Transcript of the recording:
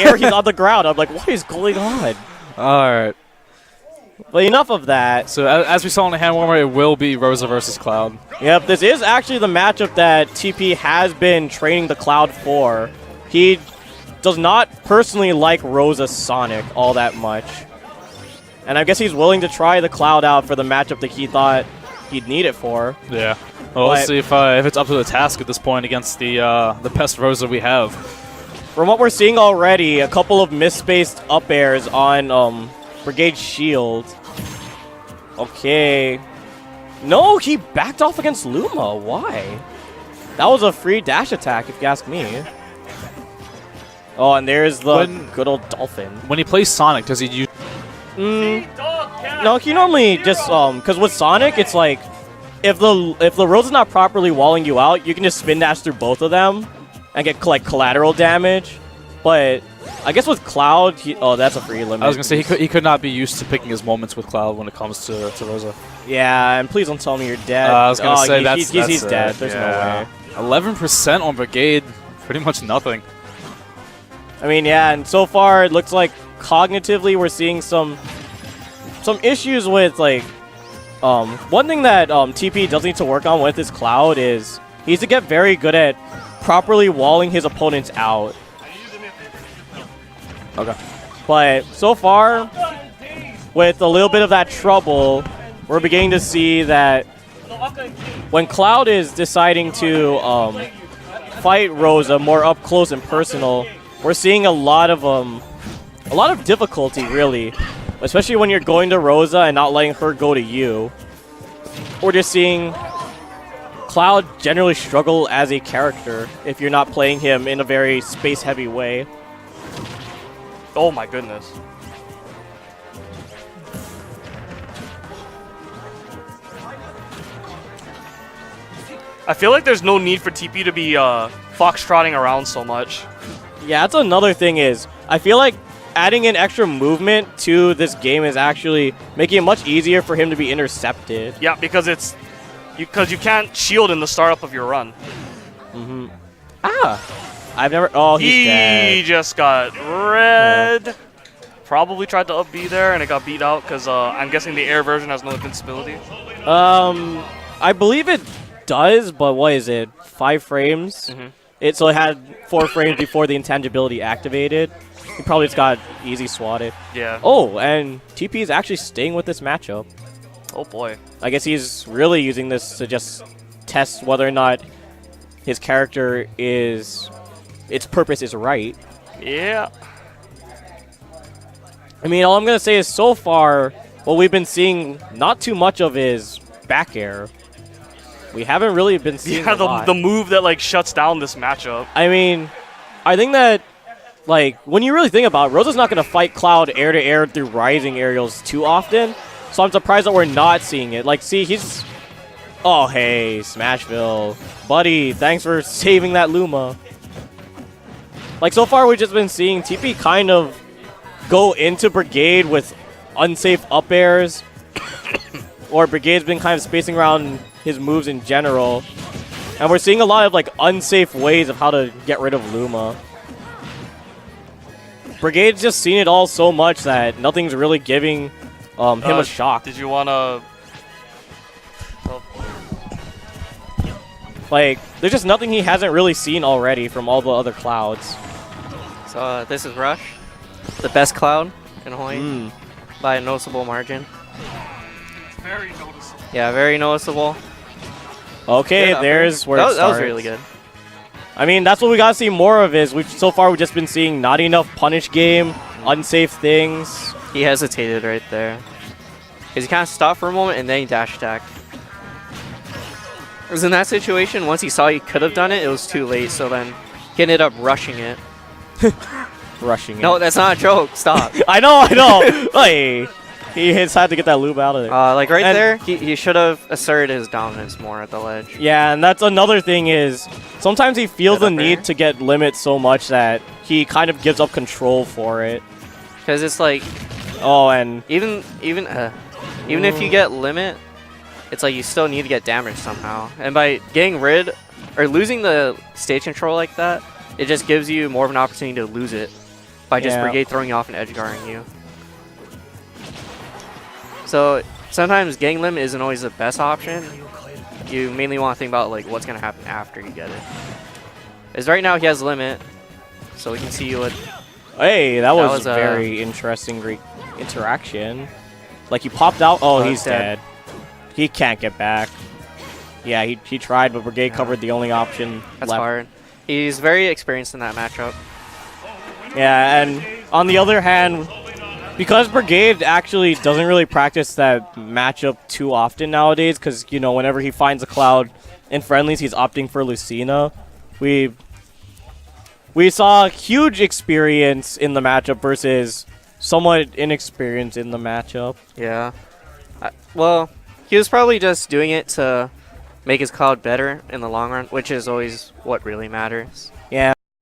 air, he's on the ground. I'm like, what is going on? All right. But enough of that. So as we saw in the hand warmer, it will be Rosa versus Cloud. Yep, this is actually the matchup that TP has been training the Cloud for. He does not personally like Rosa Sonic all that much. And I guess he's willing to try the Cloud out for the matchup that he thought he'd need it for. Yeah. Well, let's see if it's up to the task at this point against the best Rosa we have. From what we're seeing already, a couple of misspaced up airs on Brigade Shield. Okay. No, he backed off against Luma. Why? That was a free dash attack, if you ask me. Oh, and there's the good old Dolphin. When he plays Sonic, does he use... No, he normally just, because with Sonic, it's like, if the Rosa's not properly walling you out, you can just spin dash through both of them and get, like, collateral damage. But I guess with Cloud, oh, that's a free limit. I was going to say, he could not be used to picking his moments with Cloud when it comes to Rosa. Yeah, and please don't tell me you're dead. I was going to say, he's dead. There's no way. 11% on Brigade, pretty much nothing. I mean, yeah, and so far it looks like cognitively we're seeing some issues with, like, one thing that TP does need to work on with his Cloud is he needs to get very good at properly walling his opponents out. Okay. But so far, with a little bit of that trouble, we're beginning to see that when Cloud is deciding to fight Rosa more up close and personal, we're seeing a lot of difficulty, really, especially when you're going to Rosa and not letting her go to you. We're just seeing Cloud generally struggle as a character if you're not playing him in a very space-heavy way. Oh my goodness. I feel like there's no need for TP to be foxtrotting around so much. Yeah, that's another thing is, I feel like adding in extra movement to this game is actually making it much easier for him to be intercepted. Yeah, because you can't shield in the startup of your run. Mm-hmm. I've never... Oh, he's dead. He just got red. Yeah. Probably tried to up B there, and it got beat out because I'm guessing the air version has no invincibility. I believe it does, but what is it? 5 frames? Mm-hmm. So it had 4 frames before the intangibility activated. He probably just got easy swatted. Yeah. Oh, and TP is actually staying with this matchup. Oh, boy. I guess he's really using this to just test whether or not his character is... its purpose is right. Yeah. I mean, all I'm going to say is so far, what we've been seeing not too much of is back air. We haven't really been seeing the move that, like, shuts down this matchup. I mean, I think that, like, when you really think about it, Rosa's not going to fight Cloud air-to-air through rising aerials too often, so I'm surprised that we're not seeing it. Like, see, he's... Oh, hey, Smashville. Buddy, thanks for saving that Luma. Like, so far, we've just been seeing TP kind of go into Brigade with unsafe up airs, or Brigade's been kind of spacing around his moves in general. And we're seeing a lot of, like, unsafe ways of how to get rid of Luma. Brigade's just seen it all so much that nothing's really giving him a shock. Did you want to... Like, there's just nothing he hasn't really seen already from all the other Clouds. So this is Rush, the best Cloud in Hawaii by a noticeable margin. Very noticeable. Yeah, very noticeable. Okay, there's where it starts. That was really good. I mean, that's what we gotta see more of. Is so far we've just been seeing not enough punish game, unsafe things. He hesitated right there, because he kind of stopped for a moment and then he dash attacked. Because in that situation, once he saw he could have done it, it was too late. So then he ended up rushing it. Rushing it. No, that's not a joke. Stop. I know. Hey, he just had to get that loop out of there. Like right there, he should have asserted his dominance more at the ledge. Yeah, and that's another thing is sometimes he feels the need to get limit so much that he kind of gives up control for it. Because it's like, oh, and even if you get limit, it's like you still need to get damage somehow. And by getting rid or losing the stage control like that, it just gives you more of an opportunity to lose it. by just Yeah. Brigade throwing you off and edge guarding you. So sometimes getting limit isn't always the best option. You mainly want to think about like what's gonna happen after you get it. As right now he has limit, so we can see what. Hey, that was was, a very interesting interaction. Like he popped out. Oh, he's dead. He can't get back. Yeah, he tried, but Brigade covered the only option That's left. hard. He's very experienced in that matchup. Yeah, and on the other hand, because Brigade actually doesn't really practice that matchup too often nowadays, because, you know, whenever he finds a Cloud in friendlies, he's opting for Lucina. We saw huge experience in the matchup versus somewhat inexperienced in the matchup. Yeah. Well, he was probably just doing it to make his Cloud better in the long run, which is always what really matters.